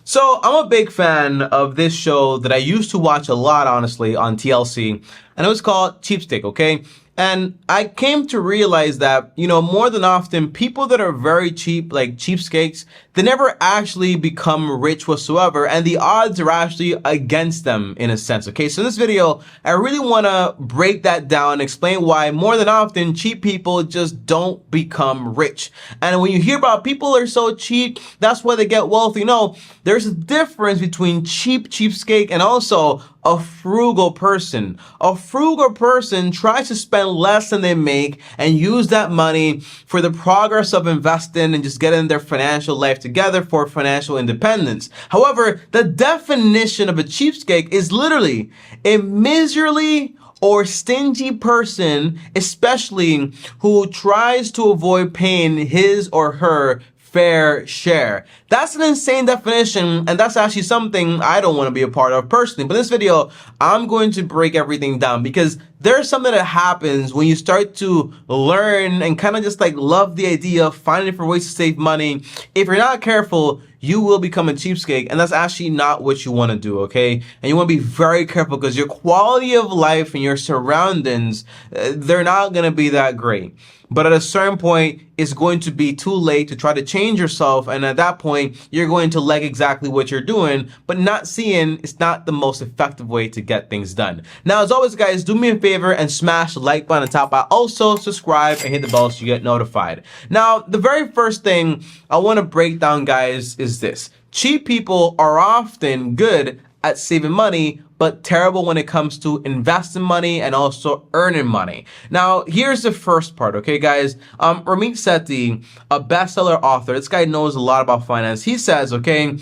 So I'm a big fan of this show that I used to watch a lot, honestly, on TLC, and it was called Cheapskate, okay? And I came to realize that, more than often, people that are very cheap, like cheapskates, they never actually become rich whatsoever, and the odds are actually against them in a sense, okay? So in this video, I really want to break that down and explain why more than often, cheap people just don't become rich. And when you hear about people are so cheap, that's why they get wealthy. No, there's a difference between cheapskate and also a frugal person. A frugal person tries to spend less than they make and use that money for the progress of investing and just getting their financial life together for financial independence. However, the definition of a cheapskate is literally a miserly or stingy person, especially who tries to avoid paying his or her fair share. That's an insane definition, and that's actually something I don't want to be a part of personally. But in this video, I'm going to break everything down because there's something that happens when you start to learn and kind of just like love the idea of finding different ways to save money. If you're not careful, you will become a cheapskate, and that's actually not what you want to do, okay? And you want to be very careful because your quality of life and your surroundings, they're not going to be that great. But at a certain point, it's going to be too late to try to change yourself, and at that point, you're going to like exactly what you're doing, but not seeing it's not the most effective way to get things done. Now, as always, guys, do me a favor and smash the like button on top. Also subscribe and hit the bell so you get notified. Now, the very first thing I want to break down, guys, is this. Cheap people are often good at saving money, but terrible when it comes to investing money and also earning money. Now, here's the first part, okay, guys? Ramit Sethi, a bestseller author, this guy knows a lot about finance. He says, okay,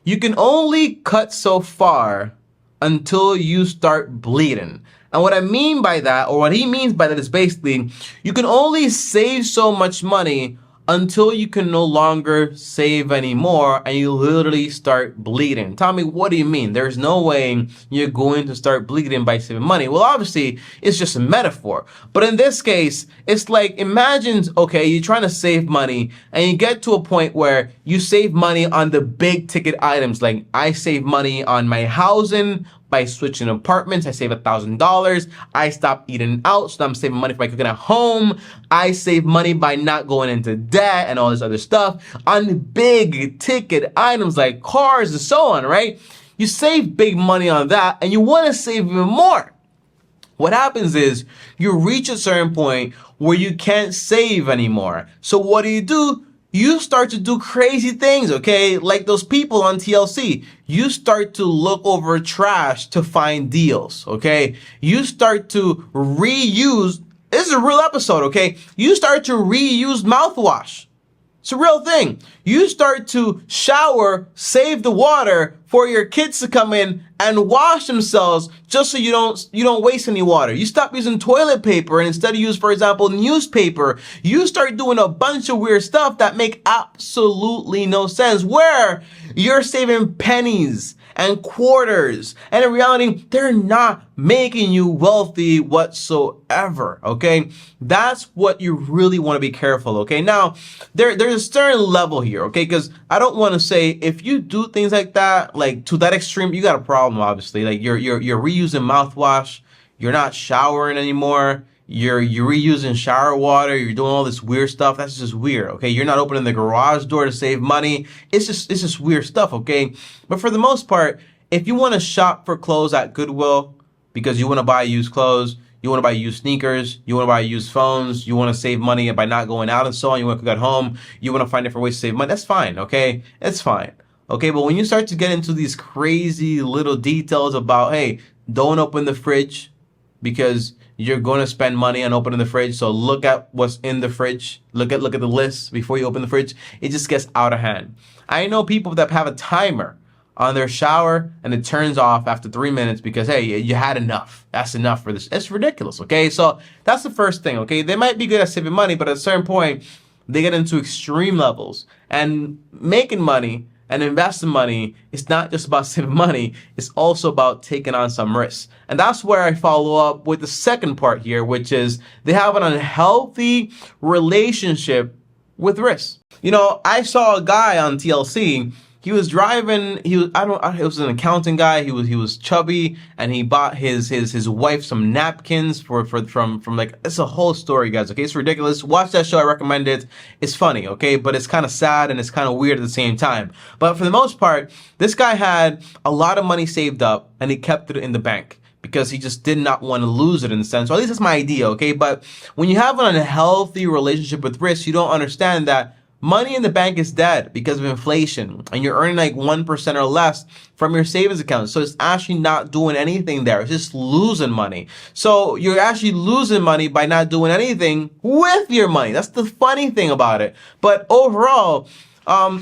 you can only cut so far until you start bleeding. And what I mean by that, or what he means by that, is basically, you can only save so much money until you can no longer save anymore and you literally start bleeding. Tommy, what do you mean? There's no way you're going to start bleeding by saving money. Well, obviously, it's just a metaphor. But in this case, it's like, imagine, okay, you're trying to save money and you get to a point where you save money on the big ticket items. Like, I save money on my housing by switching apartments. I save $1,000. I stop eating out, so I'm saving money for my cooking at home. I save money by not going into debt and all this other stuff on big ticket items like cars and so on, right? You save big money on that and you want to save even more. What happens is you reach a certain point where you can't save anymore. So what do? You start to do crazy things, okay? Like those people on TLC. You start to look over trash to find deals, okay? You start to reuse, this is a real episode, okay? You start to reuse mouthwash. It's a real thing. You start to shower, save the water for your kids to come in and wash themselves just so you don't waste any water. You stop using toilet paper and instead use, for example, newspaper. You start doing a bunch of weird stuff that make absolutely no sense, where you're saving pennies and quarters, and in reality, they're not making you wealthy whatsoever, okay? That's what you really want to be careful, okay? Now, there's a certain level here, okay? Because I don't want to say, if you do things like that, like to that extreme, you got a problem, obviously. Like you're reusing mouthwash, you're not showering anymore, you're reusing shower water, you're doing all this weird stuff. That's just weird, okay? You're not opening the garage door to save money. It's just weird stuff, okay? But for the most part, if you want to shop for clothes at Goodwill because you want to buy used clothes, you want to buy used sneakers, you want to buy used phones, you want to save money by not going out and so on, you want to cook at home, you want to find different ways to save money, that's fine, okay? It's fine, okay? But when you start to get into these crazy little details about, hey, don't open the fridge because you're going to spend money on opening the fridge, so look at what's in the fridge. Look at the list before you open the fridge. It just gets out of hand. I know people that have a timer on their shower and it turns off after 3 minutes because, hey, you had enough. That's enough for this. It's ridiculous, okay? So that's the first thing, okay? They might be good at saving money, but at a certain point, they get into extreme levels. And making money and investing money is not just about saving money, it's also about taking on some risks. And that's where I follow up with the second part here, which is they have an unhealthy relationship with risk. I saw a guy on TLC he was driving. It was an accounting guy. He was chubby, and he bought his wife some napkins from like, it's a whole story, guys. Okay, it's ridiculous. Watch that show. I recommend it. It's funny, okay, but it's kind of sad and it's kind of weird at the same time. But for the most part, this guy had a lot of money saved up, and he kept it in the bank, because he just did not want to lose it, in a sense. Or at least that's my idea, okay? But when you have an unhealthy relationship with risk, you don't understand that money in the bank is dead because of inflation, and you're earning like 1% or less from your savings account. So it's actually not doing anything there. It's just losing money. So you're actually losing money by not doing anything with your money. That's the funny thing about it. But overall,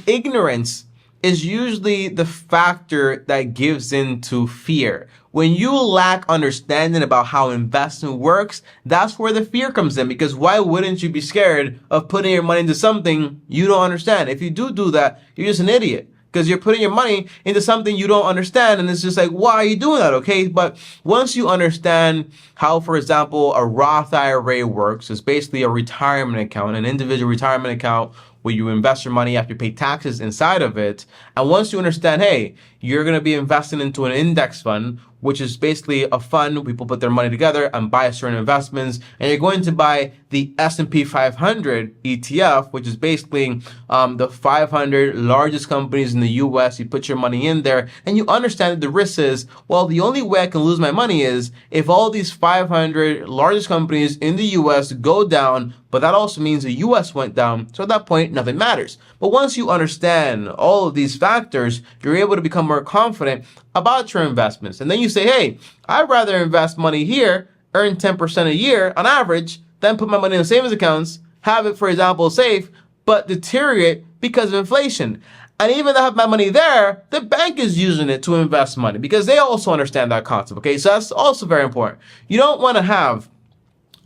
ignorance is usually the factor that gives into fear. When you lack understanding about how investing works, that's where the fear comes in, because why wouldn't you be scared of putting your money into something you don't understand? If you do that, you're just an idiot, because you're putting your money into something you don't understand, and it's just like, why are you doing that, okay? But once you understand how, for example, a Roth IRA works, it's basically a retirement account, an individual retirement account where you invest your money after you pay taxes inside of it. And once you understand, hey, you're going to be investing into an index fund, which is basically a fund where people put their money together and buy certain investments, and you're going to buy the S&P 500 ETF, which is basically the 500 largest companies in the US. You put your money in there, and you understand that the risk is, well, the only way I can lose my money is if all these 500 largest companies in the US go down, but that also means the US went down. So at that point, nothing matters. But once you understand all of these factors, you're able to become more confident about your investments. And then you say, hey, I'd rather invest money here, earn 10% a year on average, than put my money in savings accounts, have it, for example, safe, but deteriorate because of inflation. And even though I have my money there, the bank is using it to invest money, because they also understand that concept, okay? So that's also very important. You don't want to have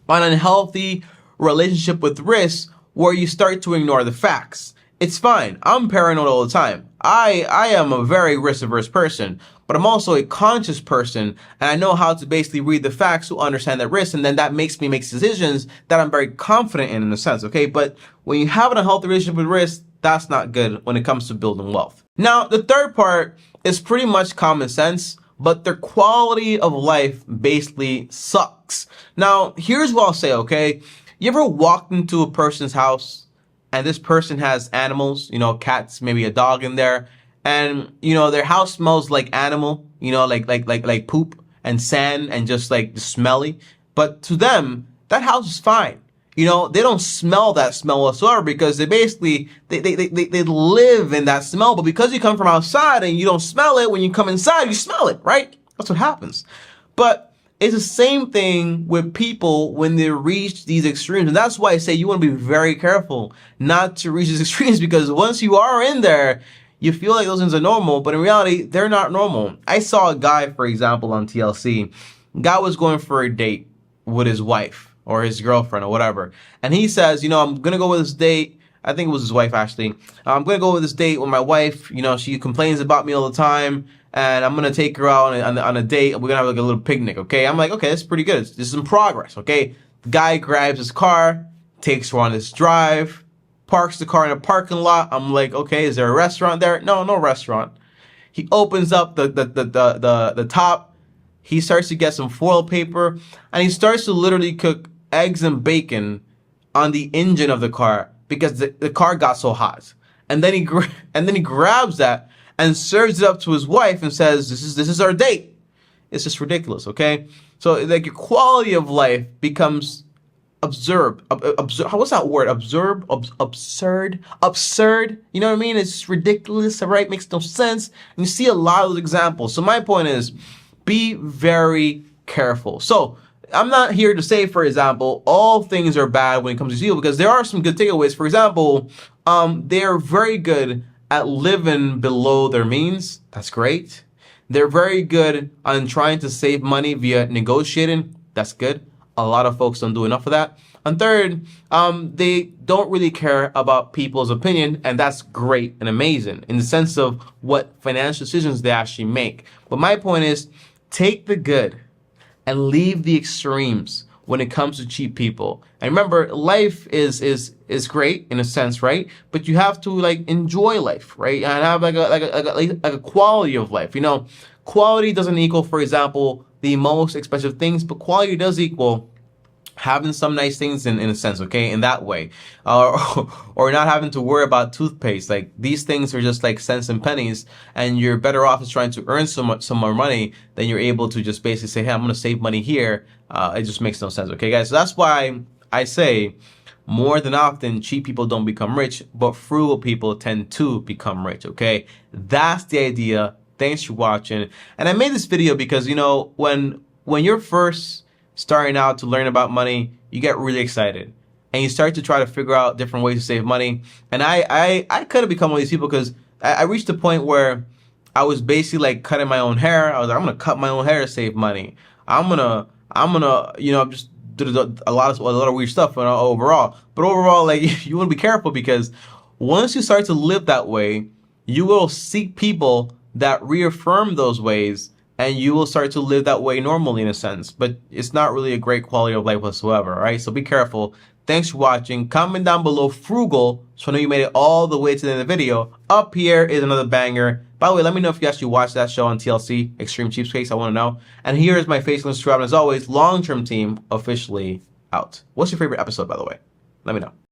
an unhealthy relationship with risk where you start to ignore the facts. It's fine. I'm paranoid all the time. I am a very risk-averse person, but I'm also a conscious person, and I know how to basically read the facts to understand the risk, and then that makes me make decisions that I'm very confident in a sense, okay? But when you have an unhealthy relationship with risk, that's not good when it comes to building wealth. Now, the third part is pretty much common sense, but their quality of life basically sucks. Now, here's what I'll say, okay? You ever walked into a person's house and this person has animals, cats, maybe a dog in there, and, their house smells like animal, like poop and sand and just like smelly. But to them, that house is fine. They don't smell that smell whatsoever, because they basically, they live in that smell. But because you come from outside and you don't smell it, when you come inside, you smell it, right? That's what happens. But it's the same thing with people when they reach these extremes. And that's why I say you want to be very careful not to reach these extremes, because once you are in there, you feel like those things are normal, but in reality, they're not normal. I saw a guy, for example, on TLC. Guy was going for a date with his wife or his girlfriend or whatever. And he says, I'm going to go with this date. I think it was his wife, actually. I'm going to go with this date with my wife. She complains about me all the time, and I'm going to take her out on a date. We're going to have like a little picnic, okay? I'm like, okay, that's pretty good. This is in progress, okay? The guy grabs his car, takes her on this drive, parks the car in a parking lot. I'm like, okay, is there a restaurant there? No restaurant. He opens up the top. He starts to get some foil paper, and he starts to literally cook eggs and bacon on the engine of the car, because the car got so hot. And then he grabs that and serves it up to his wife and says, this is our date. It's just ridiculous, okay? So like your quality of life becomes absurd. What's that word? Absurd. You know what I mean? It's ridiculous, right? Makes no sense. And you see a lot of those examples. So my point is, be very careful. So I'm not here to say, for example, all things are bad when it comes to you, because there are some good takeaways. For example, they're very good at living below their means. That's great. They're very good on trying to save money via negotiating. That's good. A lot of folks don't do enough of that. And third, they don't really care about people's opinion, and that's great and amazing in the sense of what financial decisions they actually make. But my point is, take the good and leave the extremes. when it comes to cheap people. And remember, life is great in a sense, right? But you have to like enjoy life, right? And have like a quality of life. You know, quality doesn't equal, for example, the most expensive things, but quality does equal having some nice things in a sense, okay, in that way, or not having to worry about toothpaste. Like these things are just like cents and pennies, and you're better off just trying to earn some more money than you're able to just basically say, hey, I'm gonna save money here. It just makes no sense, okay, guys. So that's why I say more than often cheap people don't become rich, but frugal people tend to become rich, okay? That's the idea. Thanks for watching. And I made this video because, you know, when you're first starting out to learn about money, you get really excited and you start to try to figure out different ways to save money. And I could have become one of these people because I reached a point where I was basically like cutting my own hair. I was like, I'm gonna cut my own hair to save money. I'm gonna you know, just did a lot of weird stuff overall. But overall, like you want to be careful because once you start to live that way, you will seek people that reaffirm those ways, and you will start to live that way normally in a sense, but it's not really a great quality of life whatsoever, all right? So be careful. Thanks for watching. Comment down below frugal so I know you made it all the way to the end of the video. Up here is another banger. By the way, let me know if you actually watched that show on TLC, Extreme Cheapskate. I want to know. And here is my Facebook and subscribe. And as always, long-term team officially out. What's your favorite episode, by the way? Let me know.